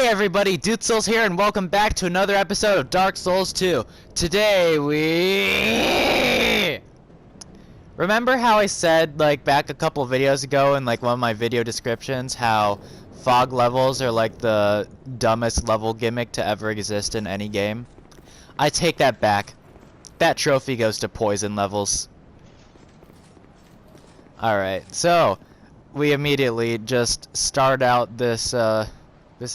Hey everybody, Dude Souls here, and welcome back to another episode of Dark Souls 2. Today we... Remember how I said, back a couple videos ago in, one of my video descriptions, how fog levels are, the dumbest level gimmick to ever exist in any game? I take that back. That trophy goes to poison levels. Alright, so, we immediately just start out this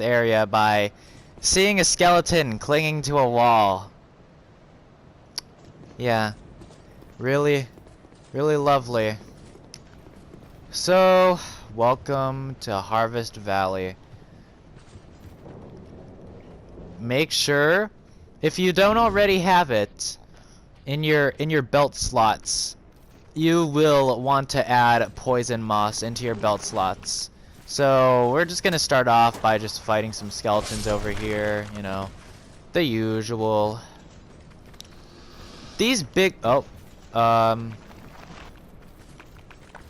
area by seeing a skeleton clinging to a wall. Yeah, really lovely. So, welcome to Harvest Valley. Make sure, if you don't already have it in your belt slots, you will want to add poison moss into your belt slots. So we're just gonna start off by just fighting some skeletons over here, you know, the usual. These big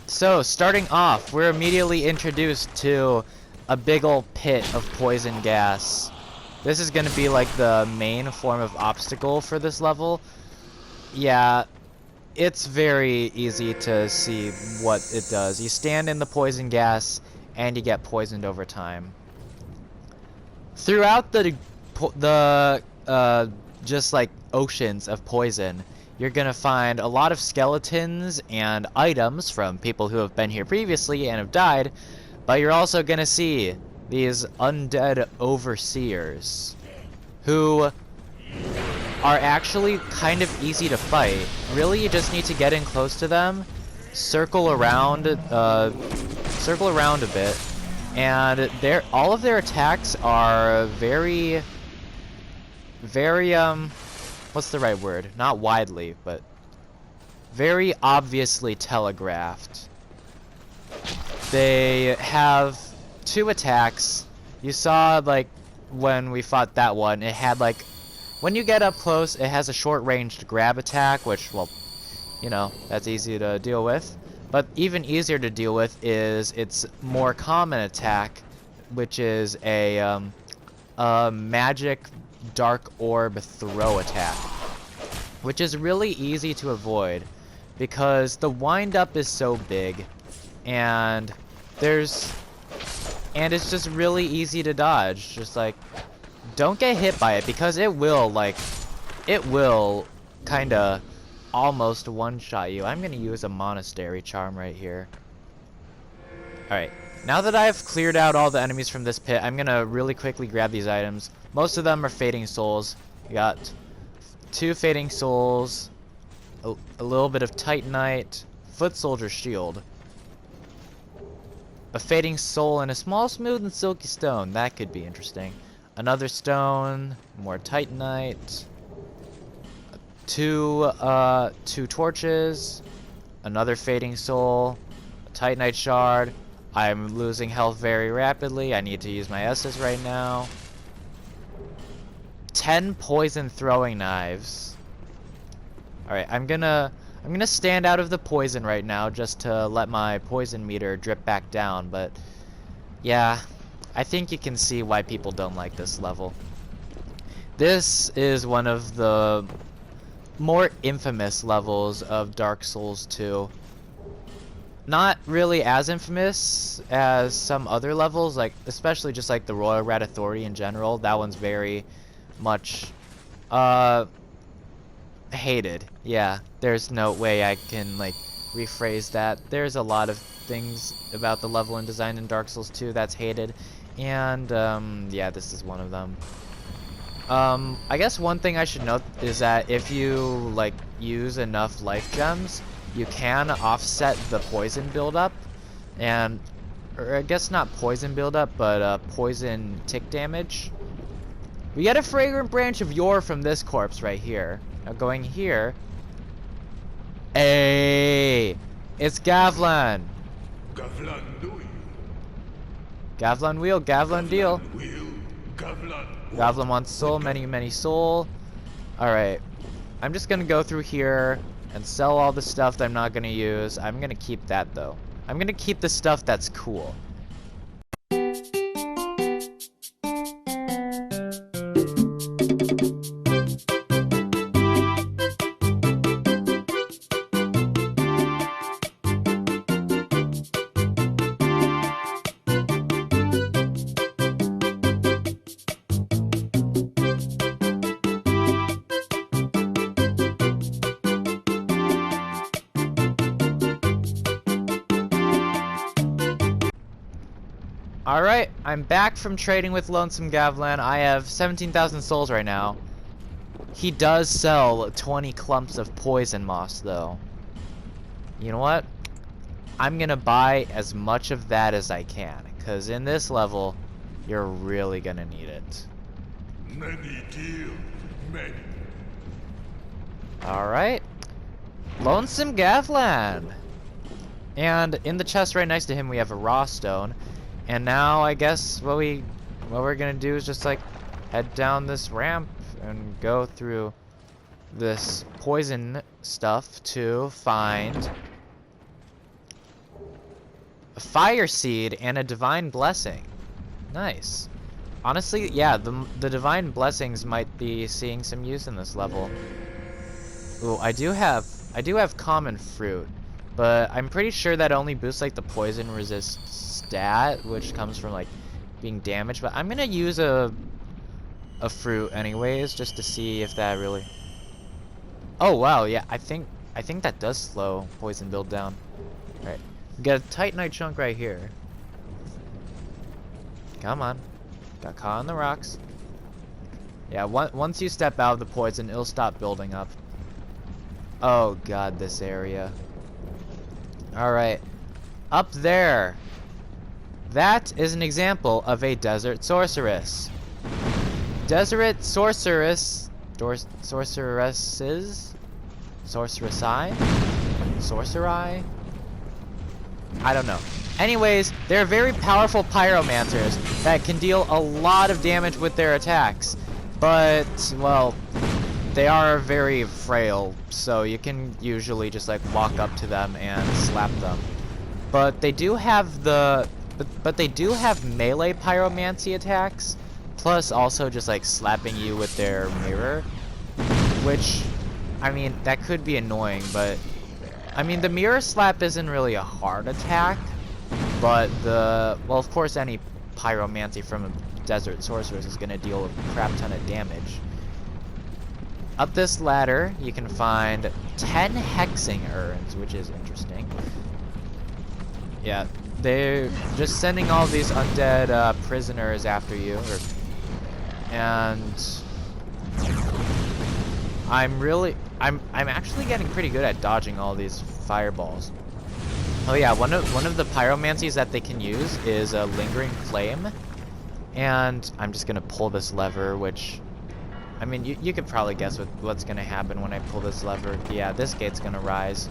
so starting off, we're immediately introduced to a big ol' pit of poison gas. This is gonna be like the main form of obstacle for this level. Yeah, it's very easy to see what it does. You stand in the poison gas and you get poisoned over time. Throughout the just like oceans of poison, you're gonna find a lot of skeletons and items from people who have been here previously and have died, but you're also gonna see these undead overseers who are actually kind of easy to fight. Really, you just need to get in close to them, circle around a bit, and all of their attacks are very what's the right word? Not widely, but very obviously telegraphed. They have two attacks. You saw, when we fought that one, it had, when you get up close, it has a short-ranged grab attack, which, well, you know, that's easy to deal with. But even easier to deal with is its more common attack, which is a magic dark orb throw attack, which is really easy to avoid because the wind-up is so big, and it's just really easy to dodge. Just don't get hit by it because it will kinda almost one-shot you. I'm gonna use a monastery charm right here. Alright, now that I've cleared out all the enemies from this pit, I'm gonna really quickly grab these items. Most of them are fading souls. You got 2 fading souls, a little bit of titanite, foot soldier shield, a fading soul, and a small smooth and silky stone. That could be interesting. Another stone, more titanite, two torches, another fading soul, a titanite shard. I'm losing health very rapidly. I need to use my S's right now. 10 poison throwing knives. Alright, I'm gonna stand out of the poison right now just to let my poison meter drip back down, but yeah, I think you can see why people don't like this level. This is one of the more infamous levels of Dark Souls 2. Not really as infamous as some other levels, especially just the Royal Rat Authority in general. That one's very much hated. Yeah, there's no way I can rephrase that. There's a lot of things about the level and design in Dark Souls 2 that's hated, and yeah, this is one of them. I guess one thing I should note is that if you use enough life gems, you can offset the poison buildup, or I guess not poison buildup, but poison tick damage. We get a fragrant branch of yore from this corpse right here. Now going here, hey, it's Gavlan. Gavlan wheel, Gavlan deal. Gavlan wants soul, many soul. Alright, I'm just gonna go through here and sell all the stuff that I'm not gonna use. I'm gonna keep that though. I'm gonna keep the stuff that's cool. Alright, I'm back from trading with Lonesome Gavlan. I have 17,000 souls right now. He does sell 20 clumps of poison moss, though. You know what? I'm gonna buy as much of that as I can, because in this level, you're really gonna need it. Many deal, many. Alright. Lonesome Gavlan! And in the chest right next to him, we have a raw stone. And now, I guess, what we're gonna do is just, like, head down this ramp and go through this poison stuff to find a fire seed and a divine blessing. Nice. Honestly, yeah, the divine blessings might be seeing some use in this level. Ooh, I do have common fruit, but I'm pretty sure that only boosts like the poison resist stat, which comes from like being damaged. But I'm gonna use a fruit anyways, just to see if that really. Oh wow, yeah, I think that does slow poison build down. All right, we got a titanite chunk right here. Come on, got caught on the rocks. Yeah, once you step out of the poison, it'll stop building up. Oh god, this area. Alright. Up there. That is an example of a desert sorceress. Desert sorceresses? Sorceressi? Sorcerai? I don't know. Anyways, they're very powerful pyromancers that can deal a lot of damage with their attacks. But, well, they are very frail, so you can usually just like walk up to them and slap them. But they do have but they do have melee pyromancy attacks, plus also just like slapping you with their mirror, which, I mean, that could be annoying, but I mean, the mirror slap isn't really a hard attack, but well, of course, any pyromancy from a desert sorceress is going to deal a crap ton of damage. Up this ladder, you can find 10 hexing urns, which is interesting. Yeah, they're just sending all these undead prisoners after you, and I'm actually getting pretty good at dodging all these fireballs. Oh yeah, one of the pyromancies that they can use is a lingering flame, and I'm just gonna pull this lever, which, I mean, you could probably guess what's gonna happen when I pull this lever. Yeah, this gate's gonna rise.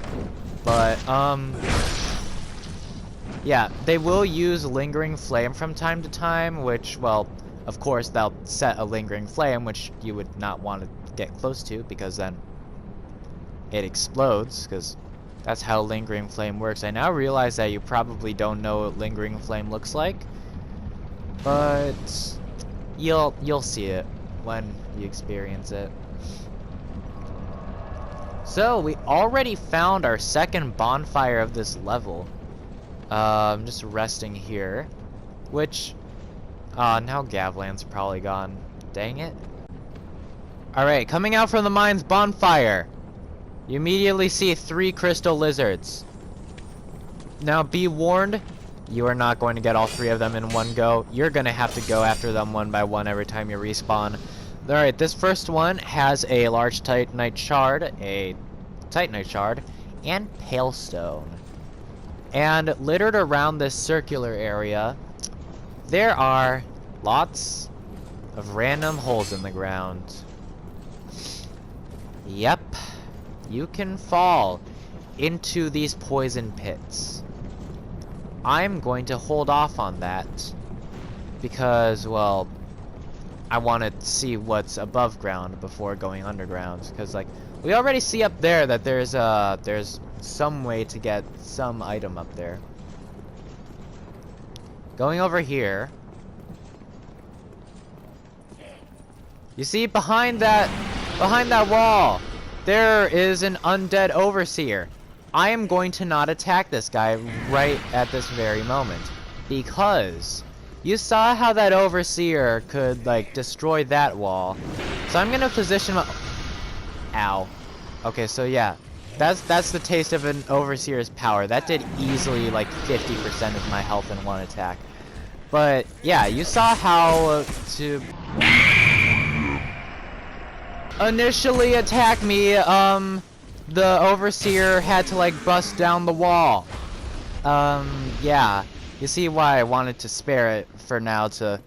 But, yeah, they will use Lingering Flame from time to time, which, well, of course, they'll set a Lingering Flame, which you would not want to get close to, because then it explodes, because that's how Lingering Flame works. I now realize that you probably don't know what Lingering Flame looks like, but you'll see it when you experience it. So we already found our second bonfire of this level. I'm just resting here, which now Gavlan's probably gone. Dang it. Alright, coming out from the mine's bonfire, you immediately see 3 crystal lizards. Now be warned, you are not going to get all 3 of them in one go. You're gonna have to go after them one by one every time you respawn. Alright, this first one has a large titanite shard, and palestone. And littered around this circular area, there are lots of random holes in the ground. Yep, you can fall into these poison pits. I'm going to hold off on that because, well, I want to see what's above ground before going underground, because like we already see up there that there's some way to get some item up there. Going over here, you see behind that wall there is an undead overseer. I am going to not attack this guy right at this very moment, because you saw how that overseer could like destroy that wall. So I'm gonna position my... Ow. Okay, so yeah, that's the taste of an overseer's power. That did easily like 50% of my health in one attack. But yeah, you saw how to initially attack me. The overseer had to like bust down the wall. Yeah. You see why I wanted to spare it for now to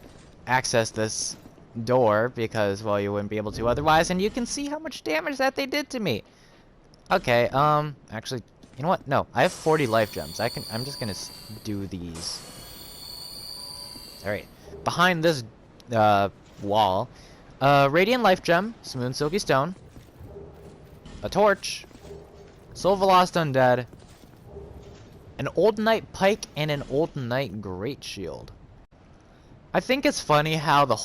access this door, because, well, you wouldn't be able to otherwise, and you can see how much damage that they did to me. Okay, actually, you know what? No, I have 40 life gems. I'm just gonna do these. Alright, behind this, wall, radiant life gem, smooth silky stone, a torch, soul of a lost undead, an old knight pike, and an old knight great shield. I think it's funny how the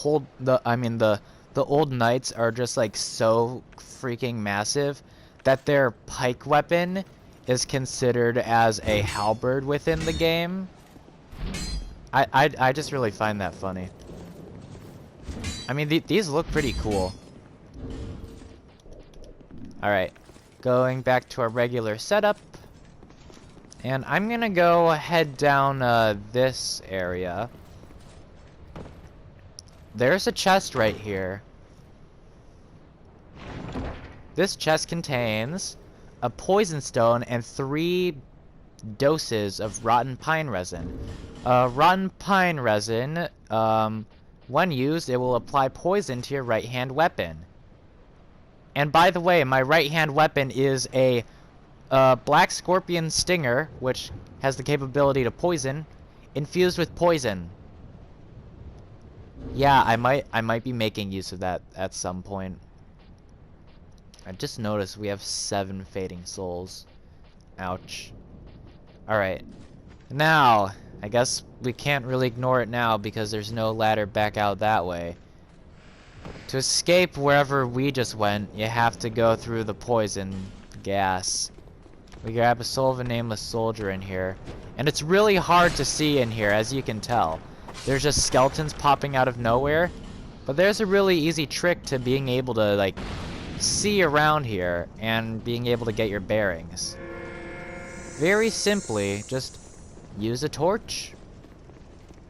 old knights are just like so freaking massive that their pike weapon is considered as a halberd within the game. I just really find that funny. I mean, these look pretty cool. Alright, going back to our regular setup. And I'm gonna go head down this area. There's a chest right here. This chest contains a poison stone and 3 doses of rotten pine resin. Rotten pine resin, when used, it will apply poison to your right-hand weapon. And by the way, my right-hand weapon is a black scorpion stinger, which has the capability to poison, infused with poison. Yeah, I might be making use of that at some point. I just noticed we have 7 fading souls. Ouch. Alright. Now, I guess we can't really ignore it now because there's no ladder back out that way. To escape wherever we just went, you have to go through the poison gas. We grab a soul of a nameless soldier in here. And it's really hard to see in here, as you can tell. There's just skeletons popping out of nowhere. But there's a really easy trick to being able to, like, see around here and being able to get your bearings. Very simply, just use a torch.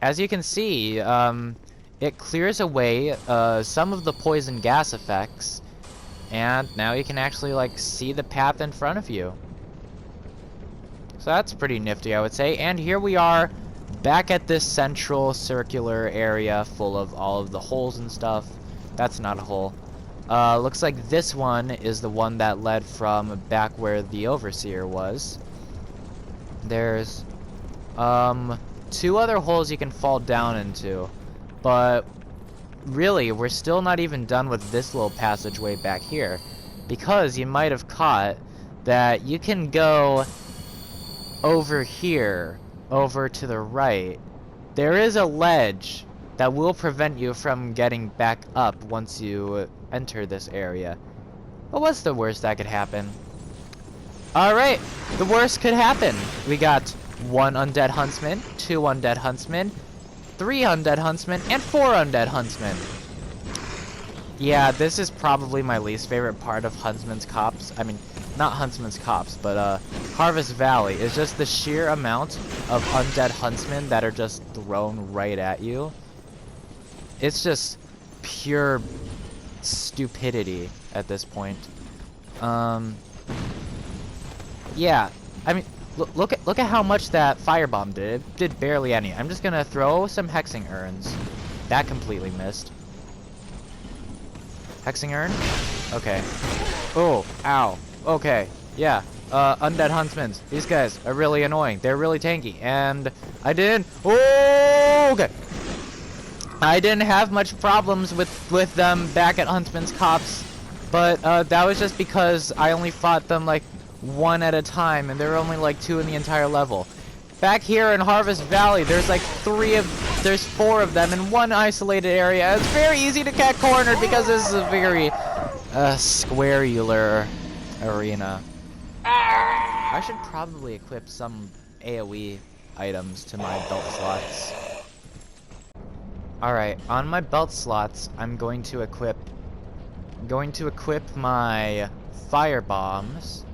As you can see, it clears away some of the poison gas effects. And now you can actually, like, see the path in front of you. So that's pretty nifty, I would say. And here we are, back at this central circular area full of all of the holes and stuff. That's not a hole. Looks like this one is the one that led from back where the overseer was. There's 2 other holes you can fall down into. But really, we're still not even done with this little passageway back here. Because you might have caught that you can go over here, over to the right. There is a ledge that will prevent you from getting back up once you enter this area. But what's the worst that could happen? Alright, the worst could happen. We got 1 undead huntsman, 2 undead huntsmen, 3 undead huntsmen, and 4 undead huntsmen. Yeah, this is probably my least favorite part of Huntsman's Copse. I mean, not Huntsman's Copse, but Harvest Valley is just the sheer amount of undead huntsmen that are just thrown right at you. It's just pure stupidity at this point. Yeah, I mean, look at how much that firebomb did. It did barely any. I'm just gonna throw some hexing urns. That completely missed. Hexing urn? Okay. Oh, ow. Okay, yeah. Undead huntsmen. These guys are really annoying. They're really tanky. And I didn't... Oh, okay. I didn't have much problems with them back at Huntsman's Copse. But that was just because I only fought them like 1 at a time. And there were only like 2 in the entire level. Back here in Harvest Valley, there's like 4 of them in 1 isolated area. It's very easy to get cornered because this is a very squarular arena. I should probably equip some AoE items to my belt slots. Alright, on my belt slots, I'm going to equip my fire bombs.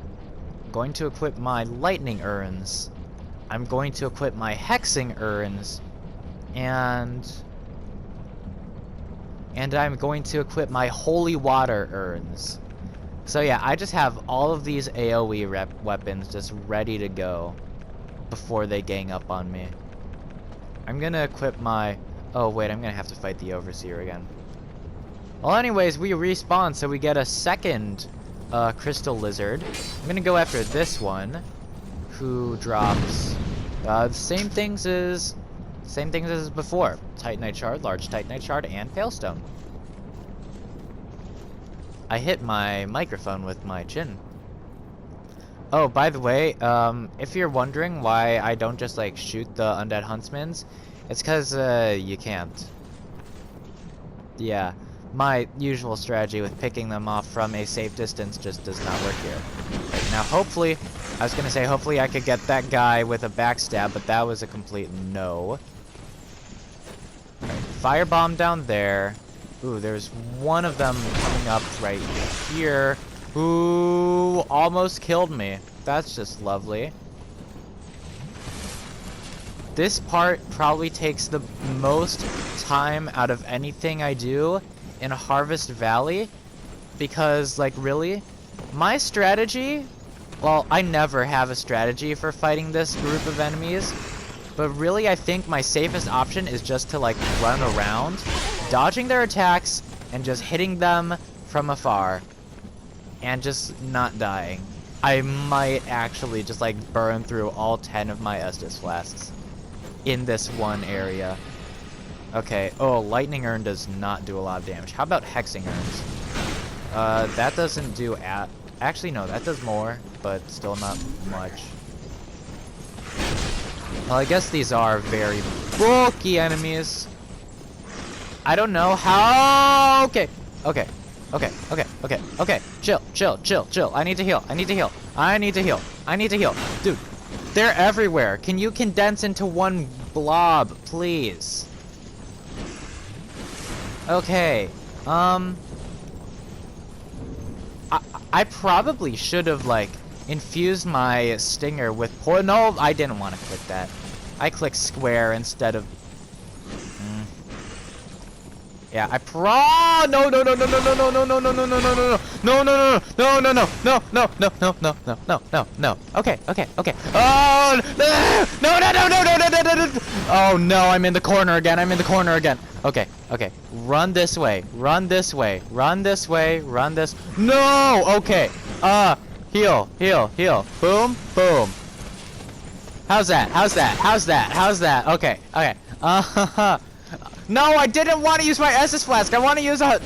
I'm going to equip my lightning urns. I'm going to equip my hexing urns. And I'm going to equip my holy water urns. So yeah, I just have all of these AoE weapons just ready to go before they gang up on me. I'm gonna equip my... Oh wait, I'm gonna have to fight the Overseer again. Well anyways, we respawn, so we get a second Crystal Lizard. I'm gonna go after this one, who drops the same things as before. Titanite Shard, Large Titanite Shard, and Palestone. I hit my microphone with my chin. Oh, by the way, if you're wondering why I don't just, like, shoot the Undead Huntsmans, it's because, you can't. Yeah, my usual strategy with picking them off from a safe distance just does not work here. Right, now, hopefully, I was gonna say, hopefully I could get that guy with a backstab, but that was a complete no. Right, firebomb down there. Ooh, there's one of them coming up right here. Ooh, almost killed me. That's just lovely. This part probably takes the most time out of anything I do in Harvest Valley. Because, like, really? My strategy... Well, I never have a strategy for fighting this group of enemies. But really, I think my safest option is just to, like, run around, dodging their attacks, and just hitting them from afar. And just not dying. I might actually just, like, burn through all 10 of my Estus Flasks in this one area. Okay, oh, Lightning Urn does not do a lot of damage. How about Hexing Urns? That doesn't do actually, no, that does more, but still not much. Well, I guess these are very bulky enemies. I don't know how... Okay. Chill. I need to heal. Dude, they're everywhere. Can you condense into one blob, please? Okay. I probably should have, like, infused my stinger with poison. No, I didn't want to click that. I clicked square instead of... Yeah, no. Okay. Oh, no. Oh no, I'm in the corner again. Okay. Run this way. No. Okay. Heal. Boom. How's that? Okay. No, I didn't want to use my Estus Flask. I want to use an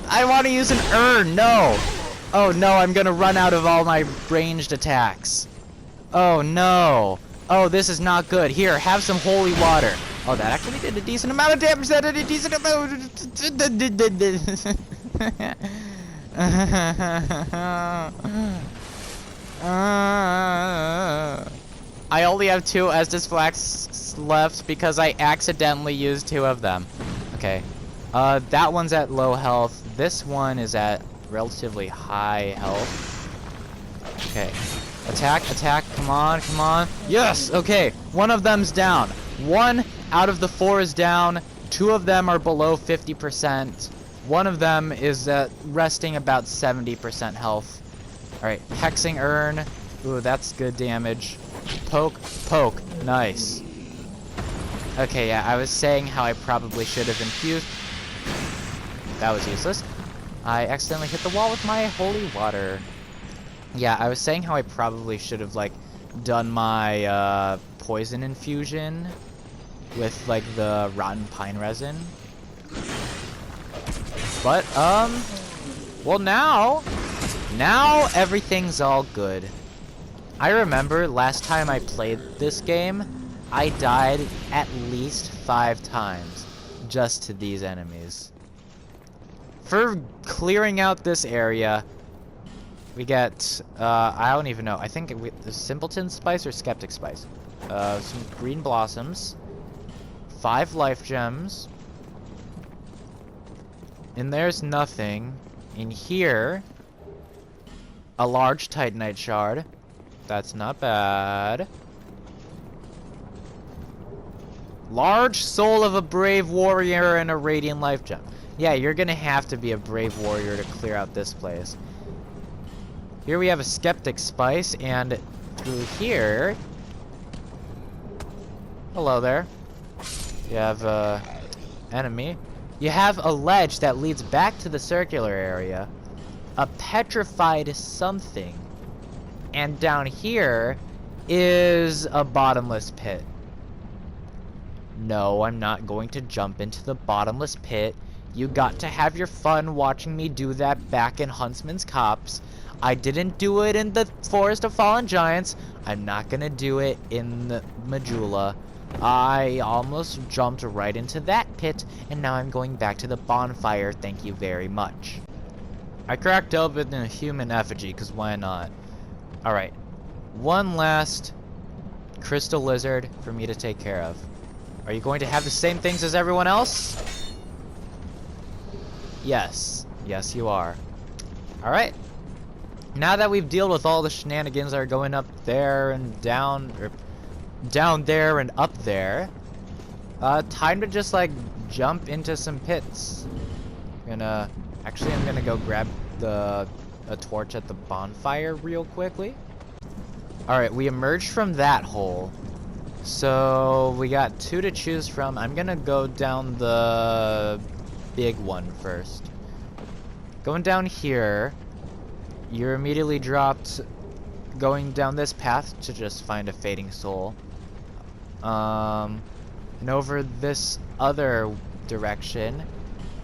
urn. No. Oh no, I'm gonna run out of all my ranged attacks. Oh no. Oh, this is not good. Here, have some holy water. Oh, that actually did a decent amount of damage. I only have 2 Estus Flasks left because I accidentally used 2 of them. Okay. That one's at low health. This one is at relatively high health. Okay. Attack. Come on. Yes! Okay. One of them's down. 1 out of the 4 is down. 2 of them are below 50%. 1 of them is resting about 70% health. Alright. Hexing Urn. Ooh, that's good damage. Poke. Nice. Okay, yeah, I was saying how I probably should have infused. That was useless. I accidentally hit the wall with my holy water. Yeah, I was saying how I probably should have, like, done my, poison infusion with, like, the rotten pine resin. But, well, now everything's all good. I remember last time I played this game, I died at least 5 times just to these enemies. For clearing out this area, we get, I don't even know, I think the Simpleton Spice or Skeptic Spice. Some green blossoms, 5 life gems, and there's nothing. In here, a large Titanite shard. That's not bad. Large soul of a brave warrior and a radiant life gem. Yeah, you're gonna have to be a brave warrior to clear out this place. Here we have a skeptic spice, and through here... Hello there. You have a enemy. You have a ledge that leads back to the circular area. A petrified something. And down here is a bottomless pit. No, I'm not going to jump into the bottomless pit. You got to have your fun watching me do that back in Huntsman's Copse. I didn't do it in the Forest of Fallen Giants. I'm not gonna do it in the Majula. I almost jumped right into that pit, and now I'm going back to the bonfire. Thank you very much. I cracked open a human effigy, because why not? Alright. One last crystal lizard for me to take care of. Are you going to have the same things as everyone else? Yes. Yes, you are. Alright. Now that we've dealt with all the shenanigans that are going up there and down, or down there and up there, time to just, like, jump into some pits. I'm gonna go grab a torch at the bonfire real quickly. Alright, we emerged from that hole. So, we got 2 to choose from. I'm gonna go down the big one first. Going down here, you're immediately dropped going down this path to just find a fading soul. And over this other direction,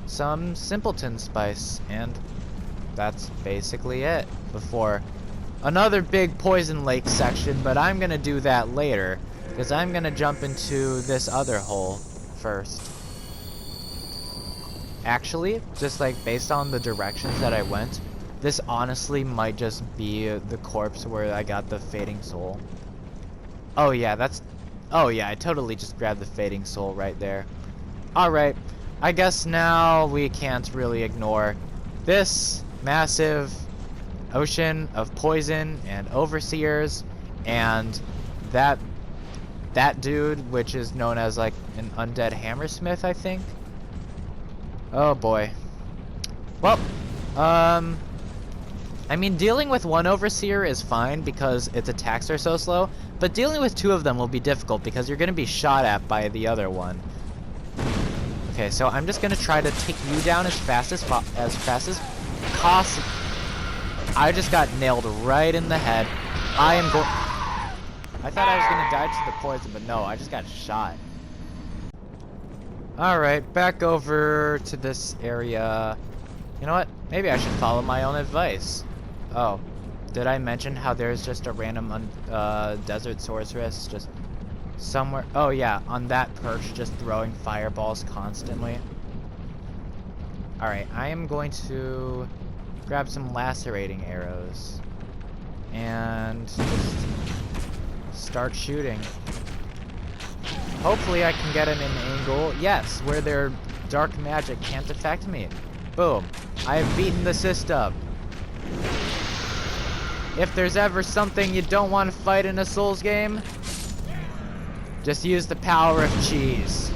some simpleton spice, and that's basically it. Before another big poison lake section, but I'm gonna do that later, because I'm gonna jump into this other hole first. Actually, just like based on the directions that I went, this honestly might just be the corpse where I got the fading soul. Oh yeah, I totally just grabbed the fading soul right there. Alright, I guess now we can't really ignore this massive ocean of poison and overseers, and that dude, which is known as like an undead hammersmith, I think. Oh boy. Well, I mean, dealing with one overseer is fine because its attacks are so slow, but dealing with 2 of them will be difficult because you're gonna be shot at by the other one. Okay, so I'm just gonna try to take you down as fast as possible. I just got nailed right in the head. I thought I was gonna die to the poison, but no, I just got shot. Alright, back over to this area. You know what? Maybe I should follow my own advice. Oh, did I mention how there's just a random desert sorceress just somewhere? Oh yeah, on that perch just throwing fireballs constantly. Alright, I am going to grab some lacerating arrows and just start shooting. Hopefully I can get it in an angle, yes, where their dark magic can't affect me. Boom. I have beaten the system. If there's ever something you don't want to fight in a Souls game, just use the power of cheese.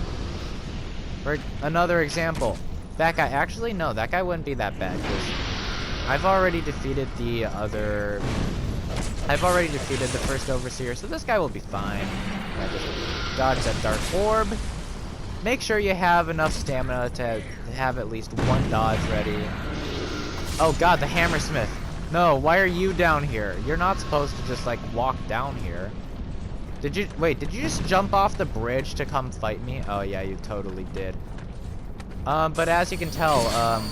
For another example, that guy, actually no, that guy wouldn't be that bad, because I've already defeated the first overseer, so this guy will be fine. I just dodge that dark orb. Make sure you have enough stamina to have at least 1 dodge ready. Oh god, the hammersmith. No, why are you down here? You're not supposed to just like walk down here. Did you just jump off the bridge to come fight me? Oh yeah, you totally did. But as you can tell,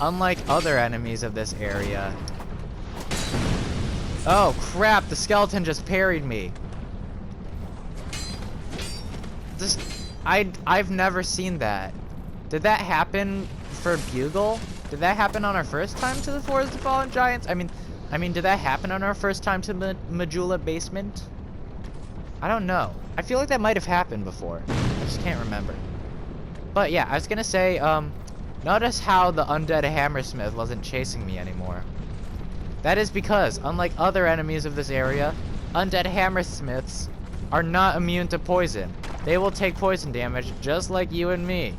unlike other enemies of this area... Oh crap, the skeleton just parried me. I've never seen that. Did that happen for Bugle? Did that happen on our first time to the Forest of Fallen Giants? I mean, did that happen on our first time to Majula Basement? I don't know. I feel like that might have happened before. I just can't remember. But yeah, I was gonna say, notice how the undead hammersmith wasn't chasing me anymore. That is because, unlike other enemies of this area, undead hammersmiths are not immune to poison. they will take poison damage just like you and me.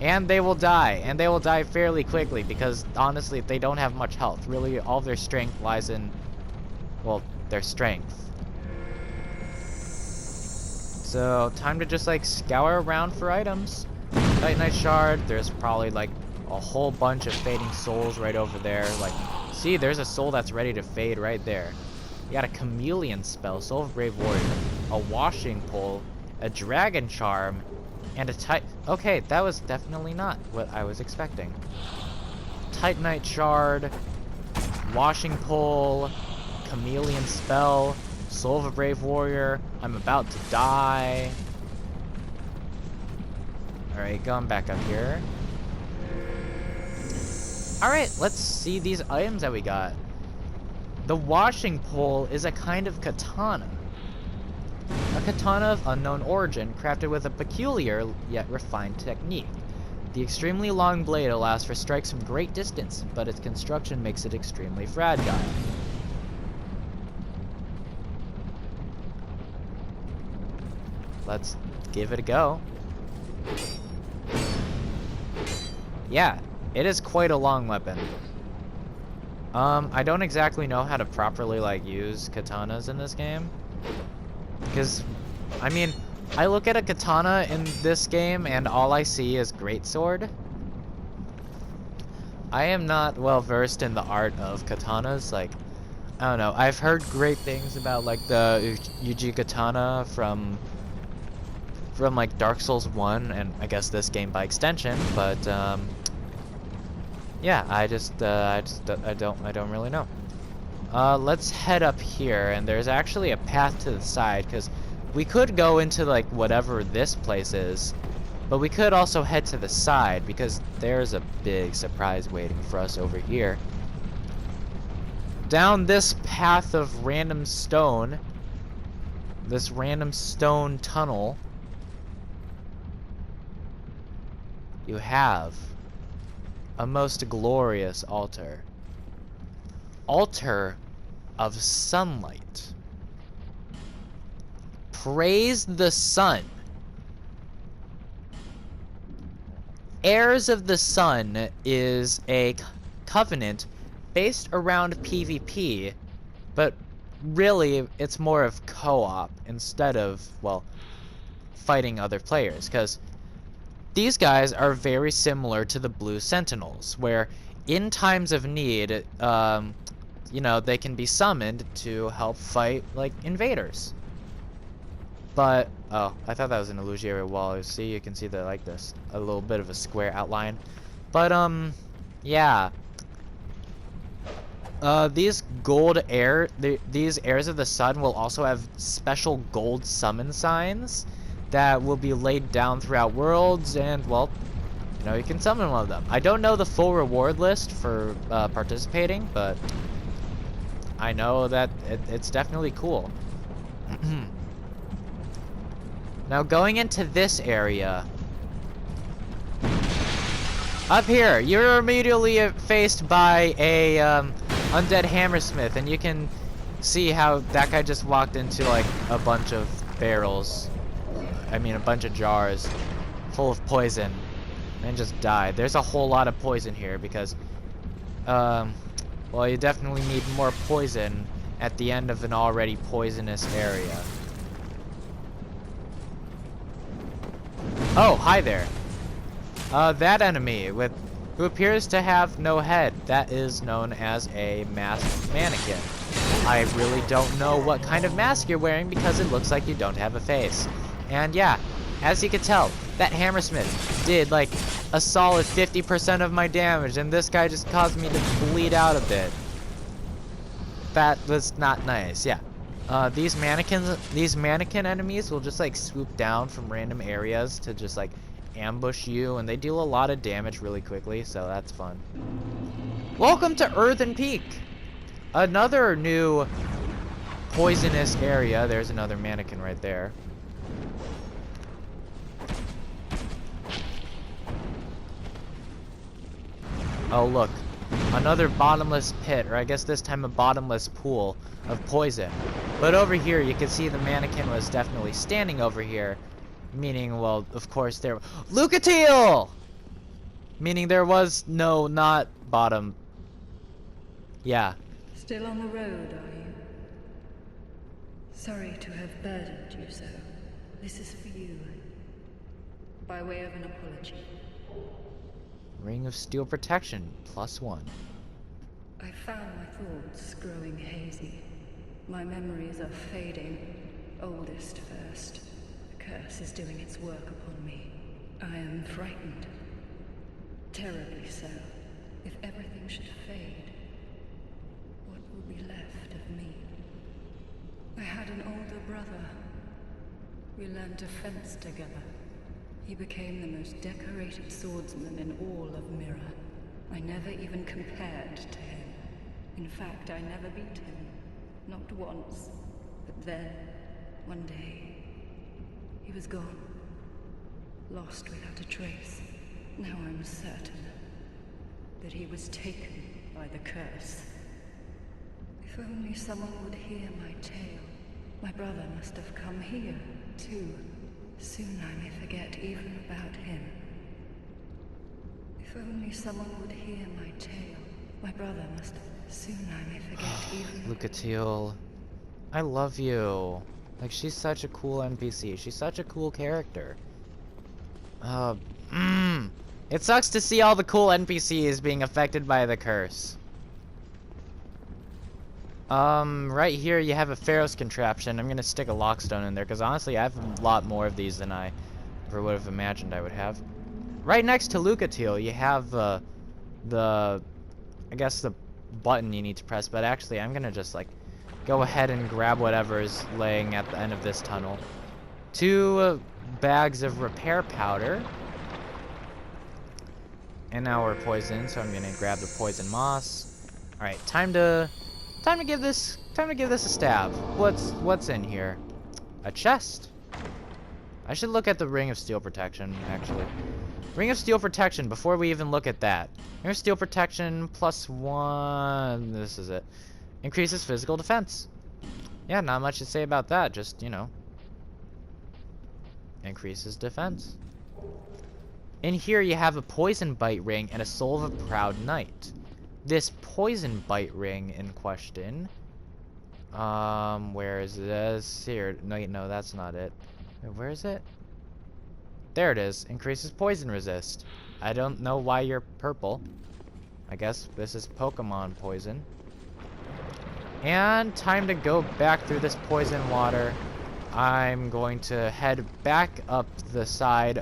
And they will die, and they will die fairly quickly because, honestly, they don't have much health. Really, all their strength lies in, well, their strength. So, time to just, like, scour around for items. Titanite Shard, there's probably, like, a whole bunch of fading souls right over there. Like, see, there's a soul that's ready to fade right there. You got a chameleon spell, Soul of Brave Warrior, a washing pole, a dragon charm, and a okay, that was definitely not what I was expecting. Titanite Shard, washing pole, chameleon spell, Soul of a Brave Warrior, I'm about to die. Alright, going back up here. Alright, let's see these items that we got. The washing pole is a kind of katana. A katana of unknown origin, crafted with a peculiar yet refined technique. The extremely long blade allows for strikes from great distance, but its construction makes it extremely fragile. Let's give it a go. Yeah, it is quite a long weapon. I don't exactly know how to properly, like, use katanas in this game. Because, I mean, I look at a katana in this game and all I see is greatsword. I am not well versed in the art of katanas. Like, I don't know. I've heard great things about, like, the Yuji katana from like Dark Souls 1 and I guess this game by extension, but yeah, I don't really know. Let's head up here, and there's actually a path to the side, because we could go into, like, whatever this place is, but we could also head to the side, because there's a big surprise waiting for us over here. Down this path of random stone, this random stone tunnel, you have a most glorious altar. Altar of sunlight. Praise the sun. Heirs of the Sun is a covenant based around PvP, but really it's more of co-op instead of, well, fighting other players, because these guys are very similar to the Blue Sentinels, where in times of need, you know, they can be summoned to help fight, like, invaders. But, oh, I thought that was an illusionary wall. See, you can see that, like, this, a little bit of a square outline. But, yeah. These these Heirs of the Sun will also have special gold summon signs that will be laid down throughout worlds, and, well, you know, you can summon one of them. I don't know the full reward list for participating, but I know that it's definitely cool. Now, going into this area, up here, you're immediately faced by a undead hammersmith, and you can see how that guy just walked into, like, a bunch of barrels. I mean, a bunch of jars full of poison, and just died. There's a whole lot of poison here because, well, you definitely need more poison at the end of an already poisonous area. Oh, hi there. That enemy who appears to have no head, that is known as a masked mannequin. I really don't know what kind of mask you're wearing because it looks like you don't have a face. And yeah, as you can tell, that hammersmith did like a solid 50% of my damage, and this guy just caused me to bleed out a bit. That was not nice, yeah. These mannequin enemies will just like swoop down from random areas to just like ambush you, and they deal a lot of damage really quickly, so that's fun. Welcome to Earthen Peak! Another new poisonous area. There's another mannequin right there. Oh look, another bottomless pit, or I guess this time a bottomless pool of poison. But over here you can see the mannequin was definitely standing over here, Meaning, well, of course there... Lucatiel! Meaning there was no, not bottom. Yeah. Still on the road, are you? Sorry to have burdened you so. This is for you. By way of an apology. Ring of Steel Protection, +1. I found my thoughts growing hazy. My memories are fading. Oldest first. The curse is doing its work upon me. I am frightened. Terribly so. If everything should fade, what will be left of me? I had an older brother. We learned to fence together. He became the most decorated swordsman in all of Mirror. I never even compared to him. In fact, I never beat him. Not once. But then, one day, he was gone. Lost without a trace. Now I'm certain that he was taken by the curse. If only someone would hear my tale. My brother must have come here, too. Soon I may forget even about him. If only someone would hear my tale. My brother must... Soon I may forget even... Lucatiel, I love you. Like, she's such a cool NPC. She's such a cool character. It sucks to see all the cool NPCs being affected by the curse. Right here you have a Pharaoh's contraption. I'm gonna stick a lockstone in there, because honestly I have a lot more of these than I ever would have imagined I would have. Right next to Lucatiel you have, I guess the button you need to press, but actually I'm gonna just, like, go ahead and grab whatever is laying at the end of this tunnel. 2 bags of repair powder. And now we're poisoned, so I'm gonna grab the poison moss. Alright, time to give this a stab. What's in here? A chest. I should look at the Ring of Steel Protection, actually. Ring of Steel Protection, before we even look at that. Ring of Steel Protection +1. This is it. Increases physical defense. Yeah, not much to say about that, just, you know. Increases defense. In here you have a Poison Bite Ring and a Soul of a Proud Knight. This Poison Bite Ring in question... where is this? Here. No, that's not it. Where is it? There it is. Increases poison resist. I don't know why you're purple. I guess this is Pokemon poison. And time to go back through this poison water. I'm going to head back up the sides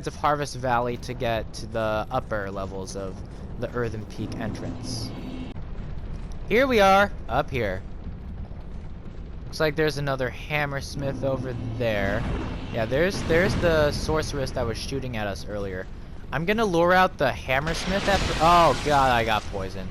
of Harvest Valley to get to the upper levels of the Earthen Peak entrance. Here we are, up here. Looks like there's another Hammersmith over there. Yeah, there's the sorceress that was shooting at us earlier. I'm gonna lure out the Hammersmith after. Oh god, I got poisoned.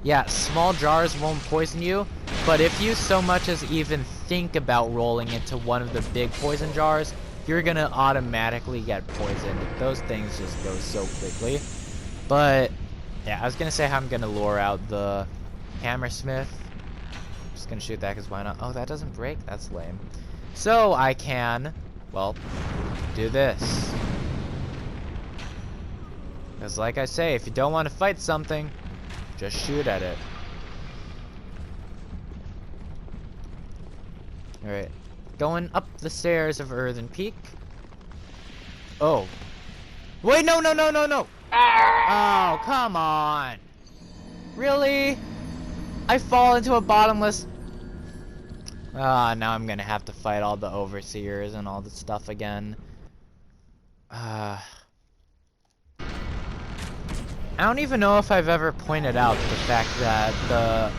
Yeah, small jars won't poison you, but if you so much as even think about rolling into one of the big poison jars, you're gonna automatically get poisoned. Those things just go so quickly. But yeah, I was gonna say how I'm gonna lure out the Hammersmith. Just gonna shoot that because why not? Oh, that doesn't break? That's lame. So I can, well, do this. Because like I say, if you don't want to fight something, just shoot at it. Alright. Going up the stairs of Earthen Peak. Oh. Wait, no! Oh, come on. Really? I fall into a bottomless... Ah, now I'm gonna have to fight all the overseers and all the stuff again. I don't even know if I've ever pointed out the fact that the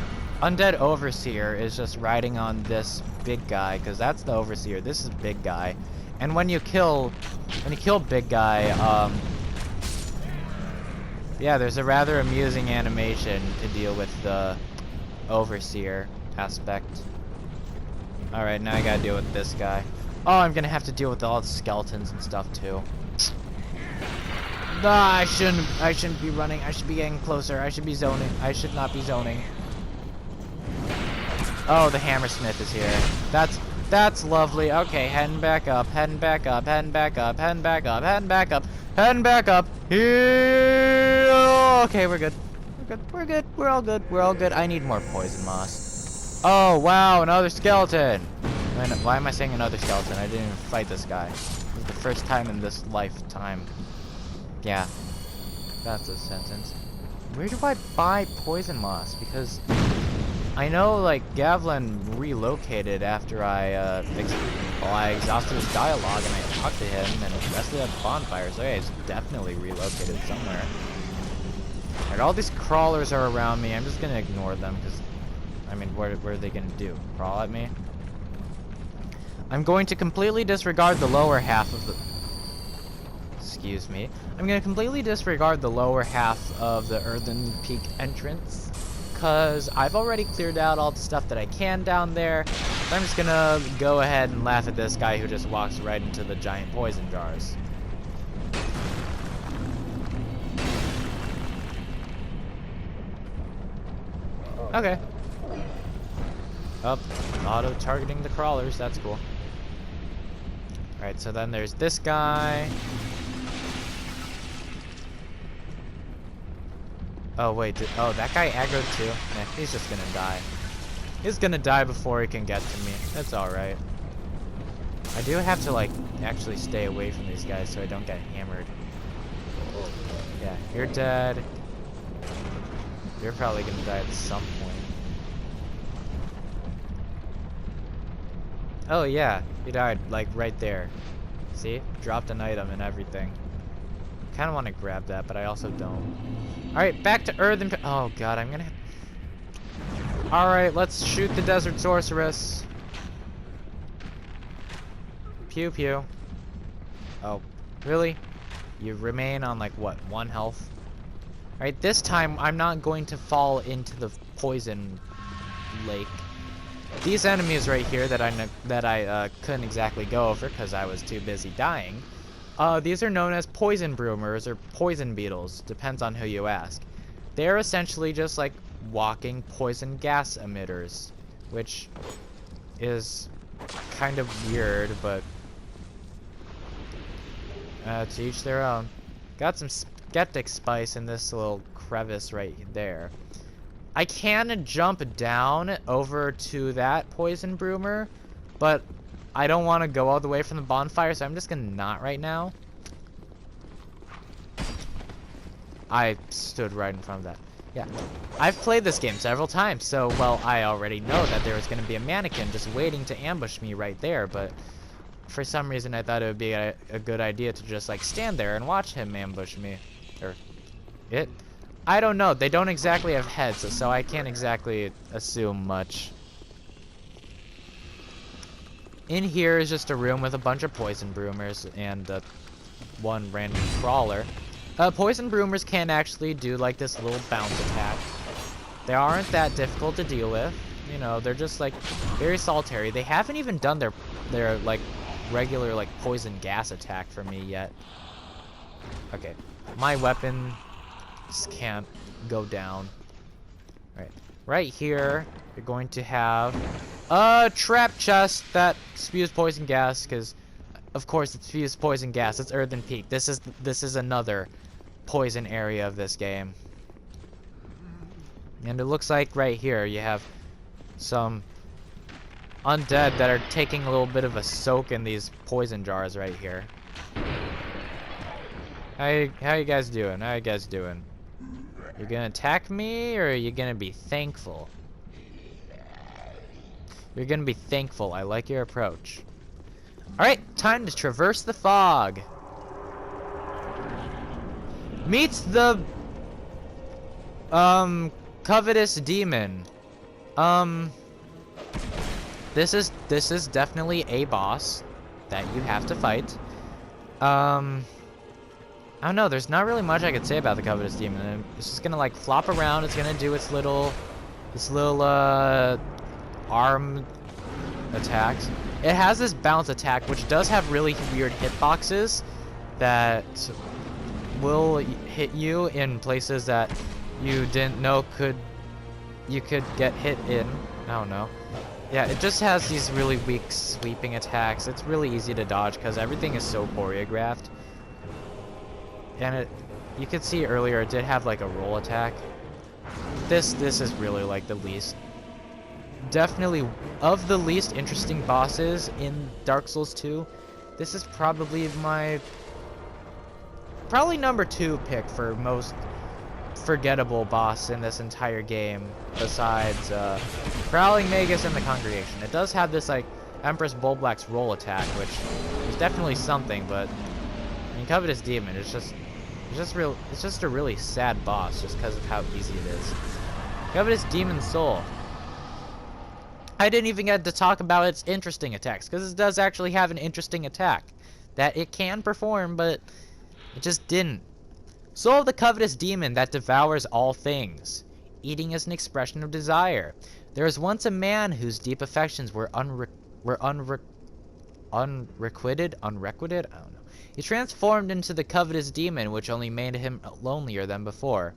undead overseer is just riding on this big guy, because that's the overseer. This is big guy, and when you kill big guy, yeah, there's a rather amusing animation to deal with the overseer aspect. All right, now I gotta deal with this guy. Oh, I'm gonna have to deal with all the skeletons and stuff too. Ah, I shouldn't be running. I should be getting closer. I should be zoning. I should not be zoning. Oh, the Hammersmith is here. That's lovely. Okay, heading back up, heading back up, heading back up, heading back up, heading back up, heading back up. Here. Okay, we're good. We're good. We're good. We're all good. We're all good. I need more poison moss. Oh, wow, another skeleton. Why am I saying another skeleton? I didn't even fight this guy. It was the first time in this lifetime. Yeah, that's a sentence. Where do I buy poison moss? Because I know, like, Gavlin relocated after I exhausted his dialogue and I talked to him and rested at the bonfire, so yeah, he's definitely relocated somewhere. Alright, all these crawlers are around me. I'm just gonna ignore them, because, I mean, what are they gonna do? Crawl at me? I'm going to completely disregard the lower half of the... Excuse me. I'm going to completely disregard the lower half of the Earthen Peak entrance, because I've already cleared out all the stuff that I can down there. So I'm just going to go ahead and laugh at this guy who just walks right into the giant poison jars. Okay. Oh, auto-targeting the crawlers, that's cool. Alright, so then there's this guy. Oh, wait, oh, that guy aggroed too? Yeah, he's just gonna die. He's gonna die before he can get to me. That's alright. I do have to, like, actually stay away from these guys so I don't get hammered. Yeah, you're dead. You're probably gonna die at some point. Oh yeah, he died, like, right there. See? Dropped an item and everything. Kinda wanna grab that, but I also don't. Alright, back to Earthen... Oh god, I'm gonna... Alright, let's shoot the Desert Sorceress. Pew pew. Oh, really? You remain on, like, what, 1 health? Alright, this time I'm not going to fall into the poison lake. These enemies right here that I couldn't exactly go over because I was too busy dying. These are known as poison broomers or poison beetles, depends on who you ask. They're essentially just like walking poison gas emitters, which is kind of weird, but to each their own. Got some skeptic spice in this little crevice right there. I can jump down over to that poison broomer, but I don't want to go all the way from the bonfire, so I'm just gonna not right now. I stood right in front of that. Yeah. I've played this game several times, so, well, I already know that there was gonna be a mannequin just waiting to ambush me right there, but for some reason I thought it would be a good idea to just, like, stand there and watch him ambush me. Or it. I don't know. They don't exactly have heads, so I can't exactly assume much. In here is just a room with a bunch of poison broomers and one random crawler. Poison broomers can actually do like this little bounce attack. They aren't that difficult to deal with. You know, they're just like very solitary. They haven't even done their like regular like poison gas attack for me yet. Okay, my weapon just can't go down. Right here, you're going to have a trap chest that spews poison gas, because of course it spews poison gas. It's Earthen Peak. This is another poison area of this game. And it looks like right here you have some undead that are taking a little bit of a soak in these poison jars right here. How you guys doing? How you guys doing? You gonna attack me, or are you gonna be thankful? You're gonna be thankful. I like your approach. Alright, time to traverse the fog. Meet the covetous demon. This is definitely a boss that you have to fight. I don't know, there's not really much I could say about the covetous demon. It's just gonna like flop around. It's gonna do its little arm attacks. It has this bounce attack, which does have really weird hitboxes that will hit you in places that you didn't know you could get hit in. I don't know. Yeah, it just has these really weak sweeping attacks. It's really easy to dodge because everything is so choreographed. And you could see earlier it did have like a roll attack. This is really like the least, definitely of the least interesting bosses in Dark Souls 2. This is probably probably number 2 pick for most forgettable boss in this entire game, besides Prowling Magus and the Congregation. It does have this like Empress Bullblack's roll attack, which is definitely something, but I mean, Covetous Demon, it's just a really sad boss just because of how easy it is. Covetous Demon Soul. I didn't even get to talk about its interesting attacks, because it does actually have an interesting attack that it can perform, but it just didn't. Soul of the Covetous Demon that devours all things. Eating is an expression of desire. There was once a man whose deep affections were unrequited? I don't know. He transformed into the Covetous Demon, which only made him lonelier than before.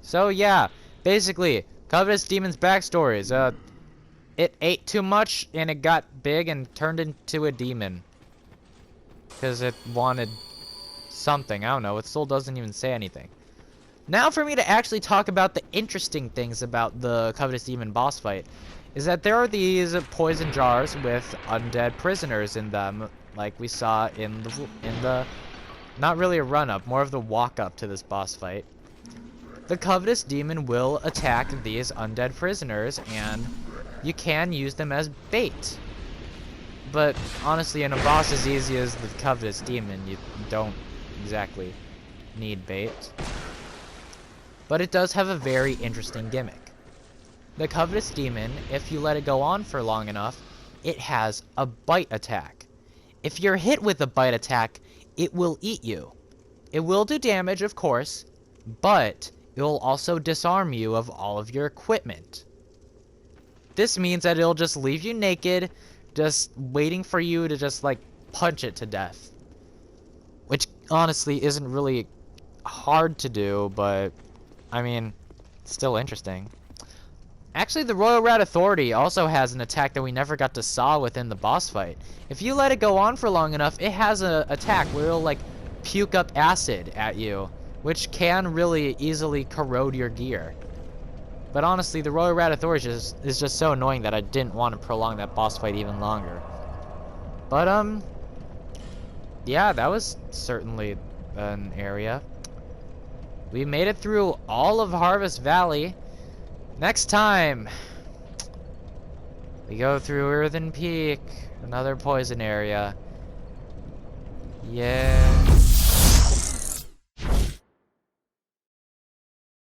So yeah, basically, Covetous Demon's backstory is, it ate too much and it got big and turned into a demon. Because it wanted something, I don't know, it still doesn't even say anything. Now for me to actually talk about the interesting things about the Covetous Demon boss fight, is that there are these poison jars with undead prisoners in them, like we saw in the not really a run-up, more of the walk-up to this boss fight. The Covetous Demon will attack these undead prisoners, and you can use them as bait. But honestly, in a boss as easy as the Covetous Demon, you don't exactly need bait. But it does have a very interesting gimmick. The Covetous Demon, if you let it go on for long enough, it has a bite attack. If you're hit with a bite attack, it will eat you. It will do damage, of course, but it will also disarm you of all of your equipment. This means that it'll just leave you naked, just waiting for you to just like punch it to death. Which honestly isn't really hard to do, but I mean, it's still interesting. Actually, the Royal Rat Authority also has an attack that we never got to saw within the boss fight. If you let it go on for long enough, it has an attack where it'll like puke up acid at you, which can really easily corrode your gear. But honestly, the Royal Rat Authority is just so annoying that I didn't want to prolong that boss fight even longer. But yeah, that was certainly an area. We made it through all of Harvest Valley. Next time, we go through Earthen Peak, another poison area. Yeah.